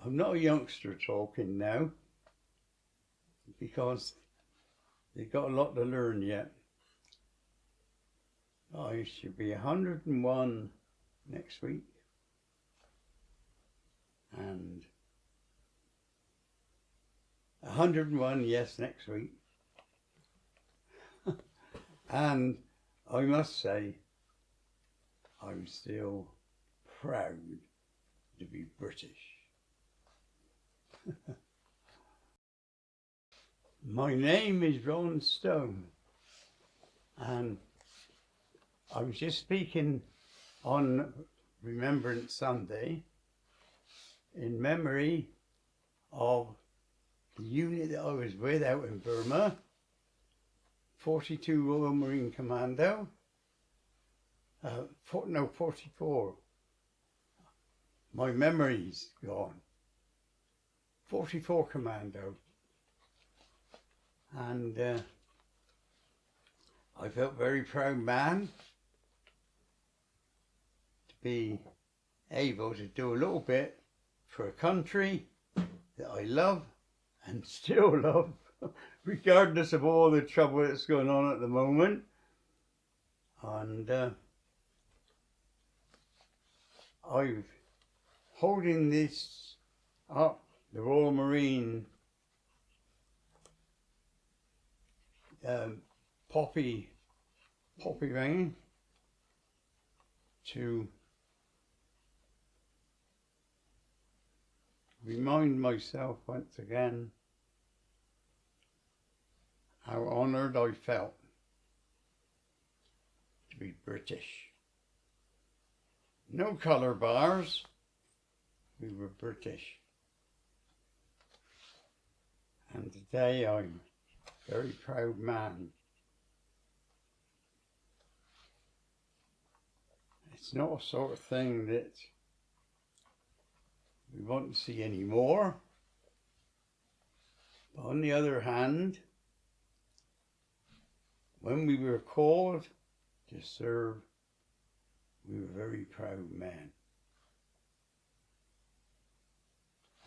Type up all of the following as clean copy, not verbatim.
I'm not a youngster talking now because they've got a lot to learn yet. I should be 101 next week and 101, yes, next week. And I must say, I'm still proud to be British. My name is Ron Stone, and I was just speaking on Remembrance Sunday in memory of the unit that I was with out in Burma, 42 Royal Marine Commando, 44. My memory's gone. 44 Commando. And I felt very proud man to be able to do a little bit for a country that I love and still love, regardless of all the trouble that's going on at the moment. And I'm holding this up, the Royal Marine poppy ring, to remind myself once again how honoured I felt to be British. No colour bars, we were British. And today I'm a very proud man. It's not a sort of thing that we want to see anymore. But on the other hand, when we were called to serve, we were very proud men.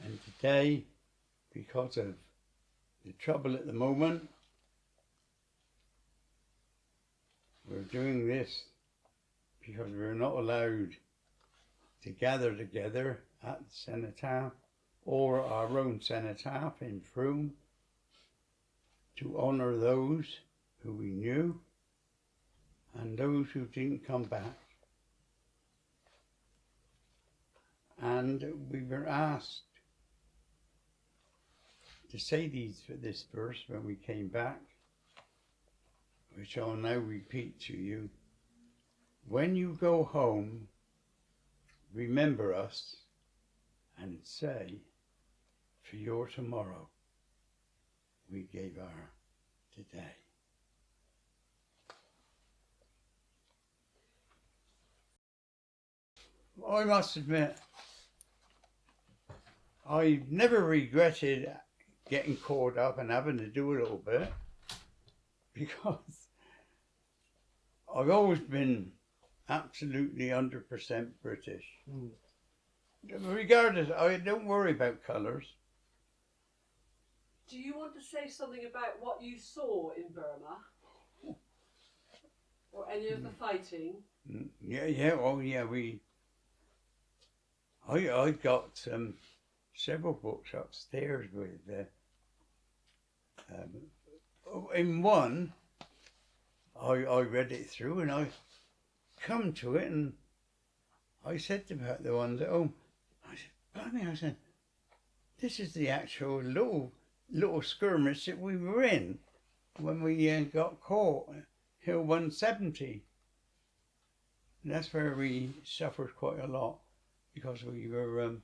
And today, because of the trouble at the moment, we're doing this because we're not allowed to gather together at the cenotaph or our own cenotaph in Frome to honour those who we knew and those who didn't come back. And we were asked to say this verse when we came back, which I'll now repeat to you. When you go home, remember us and say, for your tomorrow, we gave our today. I must admit, I never regretted getting caught up and having to do a little bit, because I've always been absolutely 100% British. Regardless, I don't worry about colours. Do you want to say something about what you saw in Burma? Or any of the fighting? Yeah, oh yeah, I got several books upstairs with, in one, I read it through and I come to it and I said about the ones at home, I said, blimey, I said, this is the actual little skirmish that we were in when we got caught, Hill 170. And that's where we suffered quite a lot because we were,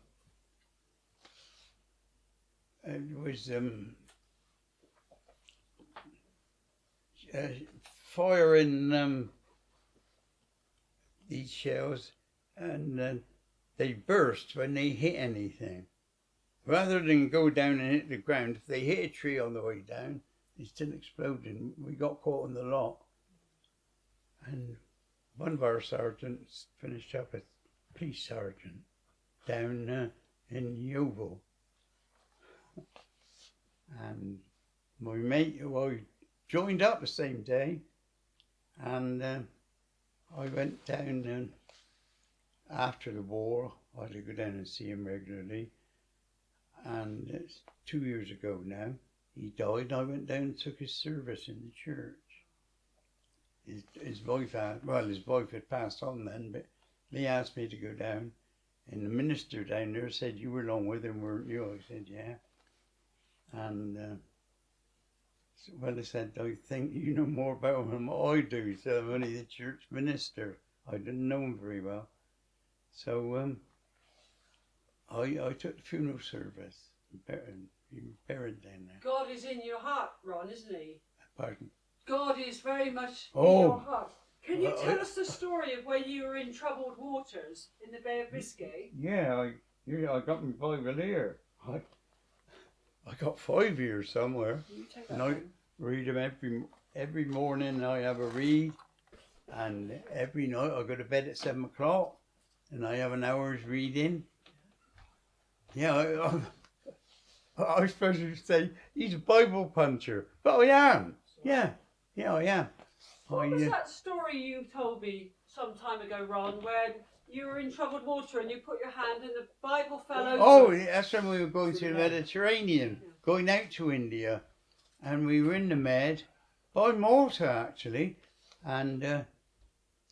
it was firing these shells, and they burst when they hit anything. Rather than go down and hit the ground, if they hit a tree on the way down, they still exploded. We got caught in the lot. And one of our sergeants finished up as police sergeant down in Yeovil, And my mate, who I joined up the same day, and I went down and after the war, I had to go down and see him regularly. And it's 2 years ago now. He died. I went down and took his service in the church. His wife had passed on then, but they asked me to go down. And the minister down there said, "You were along with him, weren't you?" I said, "Yeah." And they said, "I think you know more about him than I do." So I'm only the church minister. I didn't know him very well. So I took the funeral service. He was buried down there. God is in your heart, Ron, isn't he? Pardon? God is very much in Oh. your heart. Can you tell I- us the story of when you were in troubled waters in the Bay of Biscay? Yeah, I got my Bible here. I got 5 years somewhere. You take that And I one. read them every morning. I have a read, and every night I go to bed at 7 o'clock, and I have an hour's reading. Yeah, I was supposed to say he's a Bible puncher, but I am. Yeah, I am. What was that story you told me some time ago, Ron, when you were in troubled water and you put your hand and the Bible fell over? Oh, that's when we were going to the Mediterranean, going out to India, and we were in the Med, by Malta actually, and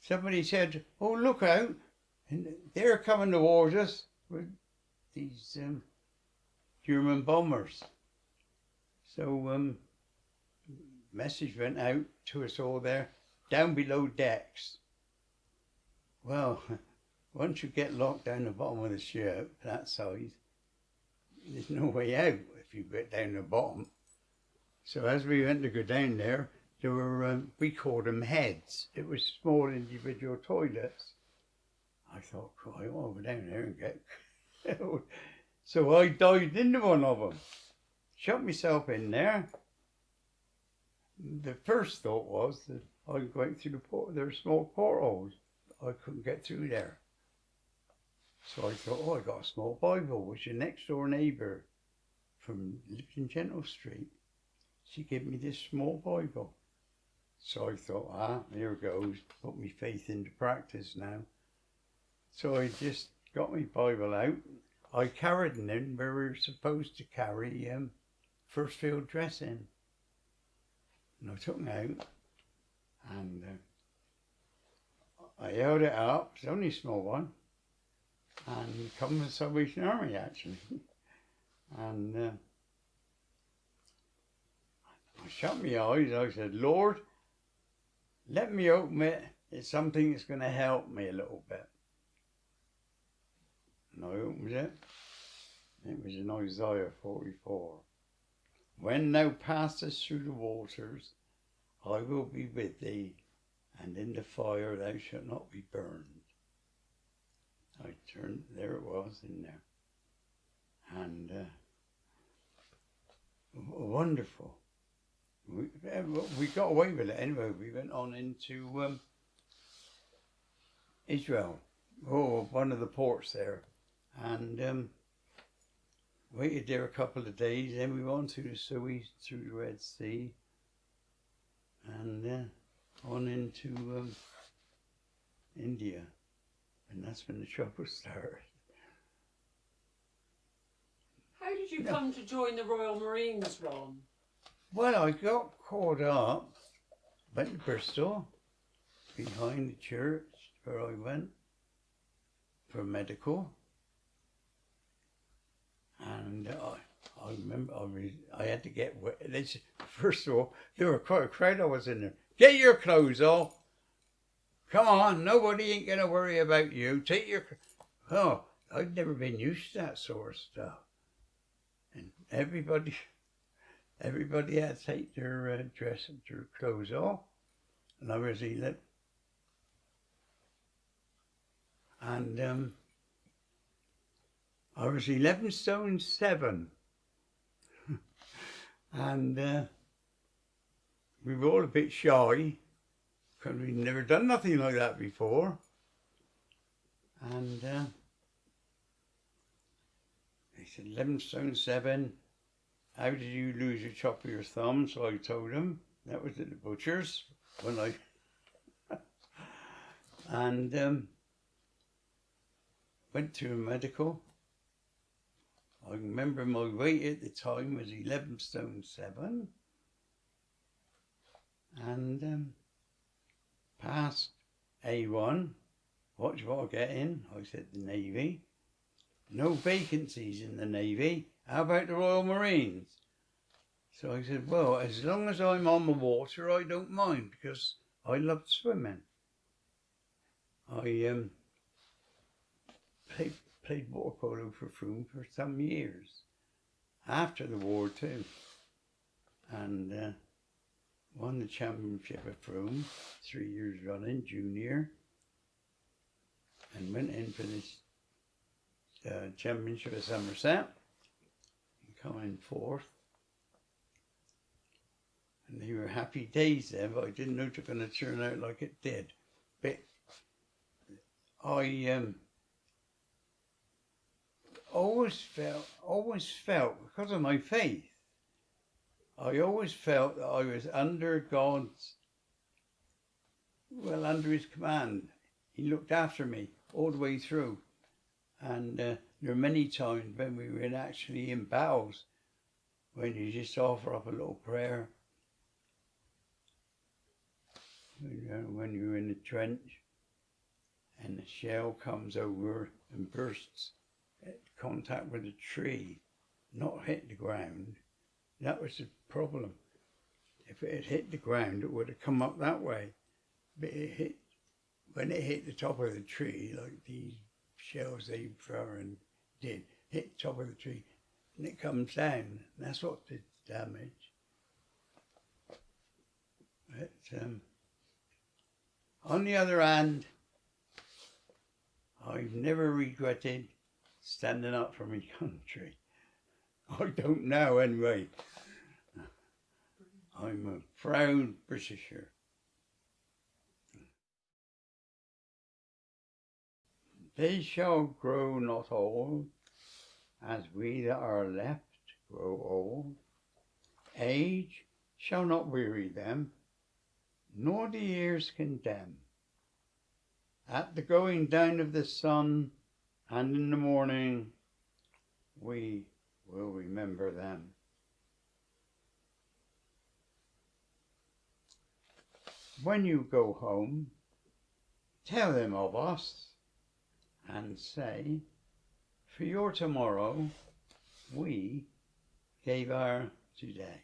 somebody said, "Oh, look out, and they're coming towards us with these German bombers." So message went out to us all there, down below decks. Well, once you get locked down the bottom of the ship that size, there's no way out if you get down the bottom. So as we went to go down there were, we called them heads. It was small individual toilets. I thought, I want to go down there and get killed. So I dived into one of them, shut myself in there. The first thought was that I'd go out through the port. There were small portholes. I couldn't get through there. So I thought, I got a small Bible, which your next door neighbour lived in Gentle Street. She gave me this small Bible. So I thought, here it goes, put my faith into practice now. So I just got my Bible out. I carried it in where we were supposed to carry first field dressing. And I took it out, and I held it up. It's only a small one, and come from the Salvation Army actually. And I shut my eyes. I said, "Lord, let me open it. It's something that's going to help me a little bit." And I opened it. It was in Isaiah 44. "When thou passest through the waters, I will be with thee, and in the fire thou shalt not be burned." I turned, there it was in there. And wonderful. We got away with it anyway. We went on into Israel, one of the ports there, and waited there a couple of days. Then we went through the Suez, through the Red Sea, and on into India, and that's when the trouble started. How did you come to join the Royal Marines, Ron? Well, I got caught up, went to Bristol, behind the church where I went for medical. And I remember I had to get wet. They said, first of all, there were quite a crowd. I was in there. "Get your clothes off. Come on, nobody ain't going to worry about you. Take your..." Oh, I'd never been used to that sort of stuff. And everybody had to take their their clothes off. And I was 11. And I was 11 stone 7. And we were all a bit shy, because we'd never done nothing like that before. And they said 11 stone 7, how did you lose your top of your thumb? So I told him that was at the butcher's when I and went to a medical. I remember my weight at the time was 11 stone 7 and passed A1. What do I get in? I said the Navy. No vacancies in the Navy. How about the Royal Marines? So I said, well, as long as I'm on the water, I don't mind because I love swimming. I played water polo for Frome for some years, after the war too, and won the championship at Frome 3 years running, junior, and went in for this championship of Somerset, and come in 4th. And they were happy days then, but I didn't know it was going to turn out like it did. But I always felt, because of my faith, I always felt that I was under God's, well, under his command. He looked after me all the way through. And there were many times when we were actually in battles, when you just offer up a little prayer. When you're in the trench and the shell comes over and bursts at contact with a tree, not hit the ground, that was the problem. If it had hit the ground, it would have come up that way. But when it hit the top of the tree, like these shells they throw and did, hit the top of the tree, and it comes down. And that's what did damage. But on the other hand, I've never regretted standing up for my country. I don't know anyway. I'm a proud Britisher. They shall grow not old, as we that are left grow old. Age shall not weary them, nor the years condemn. At the going down of the sun, and in the morning, we will remember them. When you go home, tell them of us, and say, for your tomorrow, we gave our today.